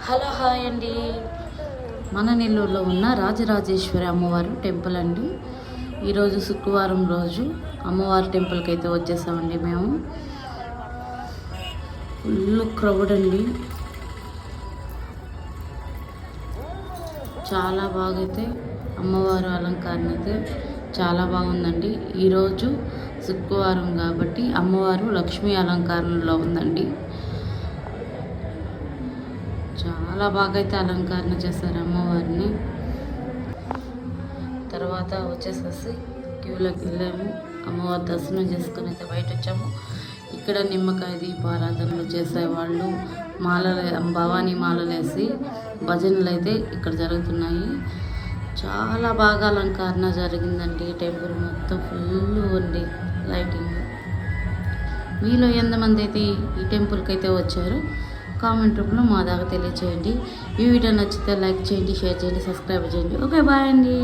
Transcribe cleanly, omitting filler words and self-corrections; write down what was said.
Hello hi అండి. మన నెల్లూరులో ఉన్న రాజరాజేశ్వరి అమ్మవారు టెంపుల్ అండి. ఈరోజు శుక్రవారం రోజు అమ్మవారి టెంపుల్కి అయితే వచ్చేసామండి. మేము ఫుల్ క్రౌడ్ అండి. చాలా బాగా అయితే అమ్మవారు అలంకరణ అయితే చాలా బాగుందండి. ఈరోజు శుక్రవారం కాబట్టి అమ్మవారు లక్ష్మీ అలంకరణలో ఉందండి. చాలా బాగా అయితే అలంకరణ చేశారు అమ్మవారిని. తర్వాత వచ్చేసేసి క్యూలోకి వెళ్ళాము. అమ్మవారి దర్శనం చేసుకుని అయితే బయట వచ్చాము. ఇక్కడ నిమ్మకాయ దీపారాధనలు చేసేవాళ్ళు భవానీ మాలలు వేసి భజనలు అయితే ఇక్కడ జరుగుతున్నాయి. చాలా బాగా అలంకరణ జరిగిందండి. టెంపుల్ మొత్తం ఫుల్ ఉంది లైటింగ్. మీలో ఎంతమంది అయితే ఈ టెంపుల్కి అయితే వచ్చారో కామెంట్ రూపంలో మా దాకా తెలియచేయండి. ఈ వీడియో నచ్చితే లైక్ చేయండి, షేర్ చేయండి, సబ్స్క్రైబ్ చేయండి. ఓకే, బాయ్ అండి.